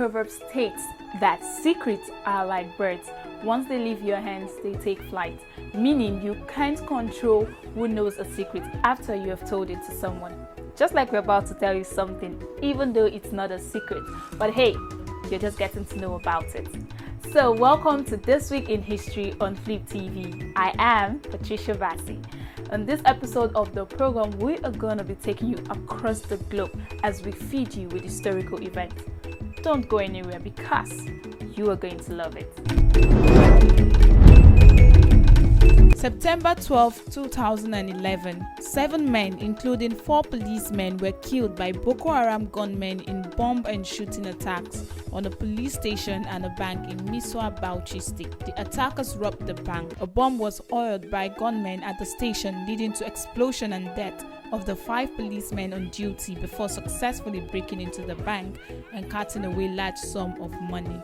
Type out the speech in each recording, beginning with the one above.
proverb states that secrets are like birds. Once they leave your hands, they take flight, meaning you can't control who knows a secret after you have told it to someone. Just like we're about to tell you something, even though it's not a secret, but hey, you're just getting to know about it. So welcome to This Week in History on Flip TV. I am Patricia Bassi. On this episode of the program, we are going to be taking you across the globe as we feed you with historical events. Don't go anywhere because you are going to love it. September 12, 2011, 7 men, including 4 policemen, were killed by Boko Haram gunmen in bomb and shooting attacks on a police station and a bank in Miswa, Bauchi State. The attackers robbed the bank. A bomb was oiled by gunmen at the station, leading to explosion and death of the 5 policemen on duty before successfully breaking into the bank and carting away large sum of money.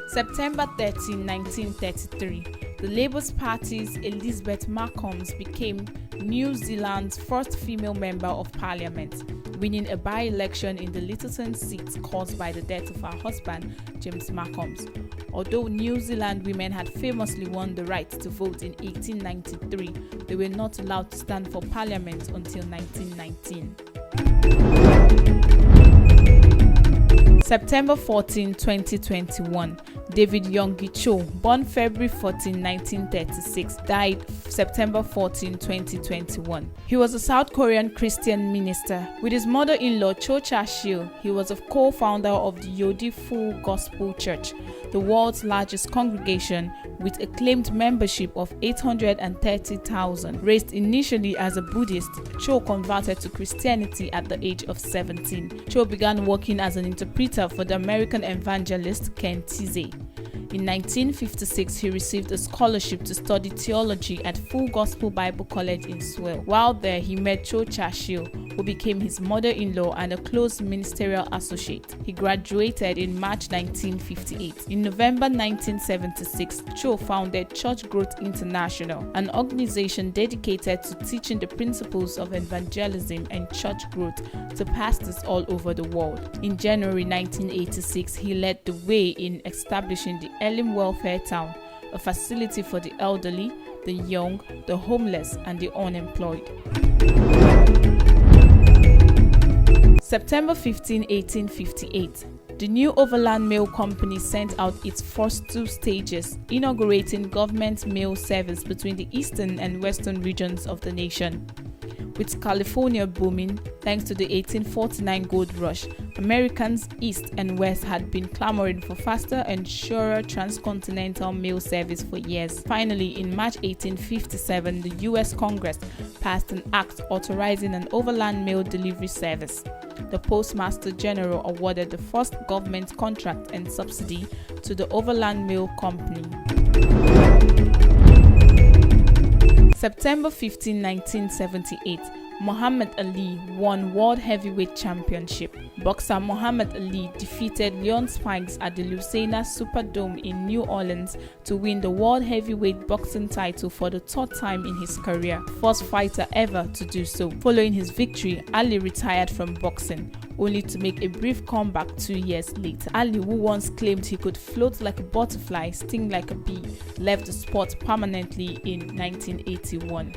September 13, 1933, the Labour Party's Elizabeth Marcombs became New Zealand's first female member of parliament, winning a by-election in the Lyttelton seat caused by the death of her husband, James Marcombs. Although New Zealand women had famously won the right to vote in 1893, they were not allowed to stand for parliament until 1919. September 14, 2021, David Yonggi Cho, born February 14, 1936, died September 14, 2021. He was a South Korean Christian minister. With his mother-in-law Cho Cha-sil, he was a co-founder of the Yodi Full Gospel Church, the world's largest congregation with a claimed membership of 830,000. Raised initially as a Buddhist, Cho converted to Christianity at the age of 17. Cho began working as an interpreter for the American evangelist Ken Tizé. In 1956, he received a scholarship to study theology at Full Gospel Bible College in Seoul. While there, he met Cho Cha-sil, who became his mother-in-law and a close ministerial associate. He graduated in March 1958. In November 1976, Cho founded Church Growth International, an organization dedicated to teaching the principles of evangelism and church growth to pastors all over the world. In January 1986, he led the way in establishing the Elim Welfare Town, a facility for the elderly, the young, the homeless, and the unemployed. September 15, 1858. The New Overland Mail Company sent out its first 2 stages, inaugurating government mail service between the eastern and western regions of the nation. With California booming thanks to the 1849 gold rush, Americans east and west had been clamoring for faster and surer transcontinental mail service for years. Finally, in March 1857, the U.S. Congress passed an act authorizing an overland mail delivery service. The Postmaster General awarded the first government contract and subsidy to the Overland Mail Company. September 15, 1978, Muhammad Ali won World Heavyweight Championship. Boxer Muhammad Ali defeated Leon Spinks at the Lucena Superdome in New Orleans to win the World Heavyweight Boxing title for the 3rd time in his career, first fighter ever to do so. Following his victory, Ali retired from boxing, only to make a brief comeback 2 years later. Ali, who once claimed he could float like a butterfly, sting like a bee, left the sport permanently in 1981.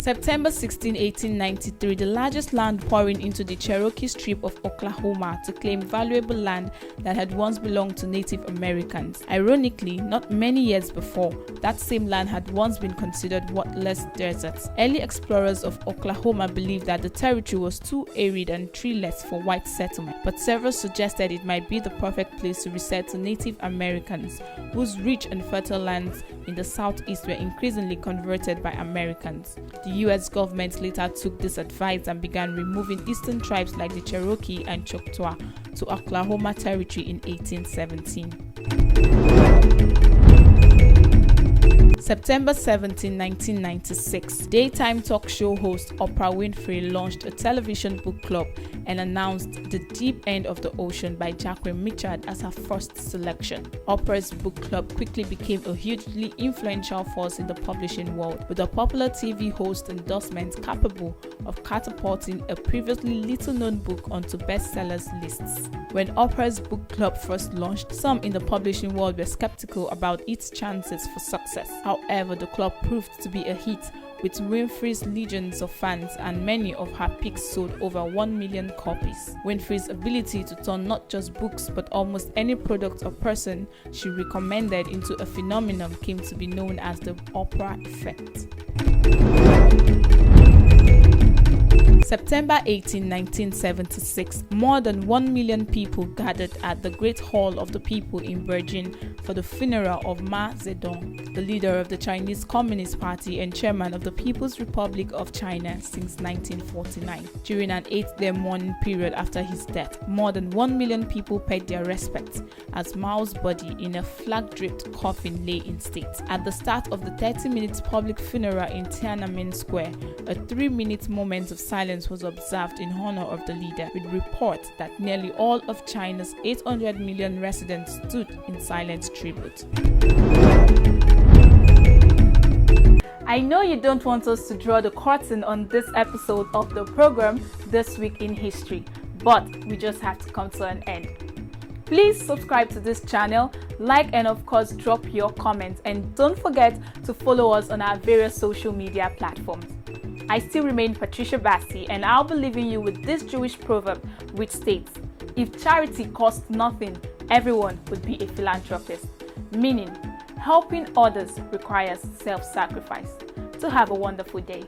September 16, 1893, the largest land pouring into the Cherokee Strip of Oklahoma to claim valuable land that had once belonged to Native Americans. Ironically, not many years before, that same land had once been considered worthless deserts. Early explorers of Oklahoma believed that the territory was too arid and treeless for white settlement, but several suggested it might be the perfect place to resettle Native Americans, whose rich and fertile lands in the southeast were increasingly converted by Americans. The U.S. government later took this advice and began removing eastern tribes like the Cherokee and Choctaw to Oklahoma Territory in 1817. September 17, 1996, daytime talk show host Oprah Winfrey launched a television book club and announced The Deep End of the Ocean by Jacqueline Mitchell as her first selection. Oprah's book club quickly became a hugely influential force in the publishing world, with a popular TV host endorsement capable of catapulting a previously little-known book onto bestsellers lists. When Oprah's book club first launched, some in the publishing world were skeptical about its chances for success. However, the club proved to be a hit, with Winfrey's legions of fans, and many of her picks sold over 1 million copies. Winfrey's ability to turn not just books but almost any product or person she recommended into a phenomenon came to be known as the Oprah effect. September 18, 1976, more than 1 million people gathered at the Great Hall of the People in Beijing for the funeral of Mao Zedong, the leader of the Chinese Communist Party and chairman of the People's Republic of China since 1949. During an 8-day mourning period after his death, more than 1 million people paid their respects as Mao's body in a flag-draped coffin lay in state. At the start of the 30-minute public funeral in Tiananmen Square, a 3-minute moment of silence was observed in honor of the leader, with reports that nearly all of China's 800 million residents stood in silent tribute. I know you don't want us to draw the curtain on this episode of the program, This Week in History, but we just have to come to an end. Please subscribe to this channel, like, and of course drop your comments, and don't forget to follow us on our various social media platforms. I still remain Patricia Bassi, and I'll be leaving you with this Jewish proverb which states, "If charity costs nothing, everyone would be a philanthropist," meaning helping others requires self-sacrifice. So have a wonderful day.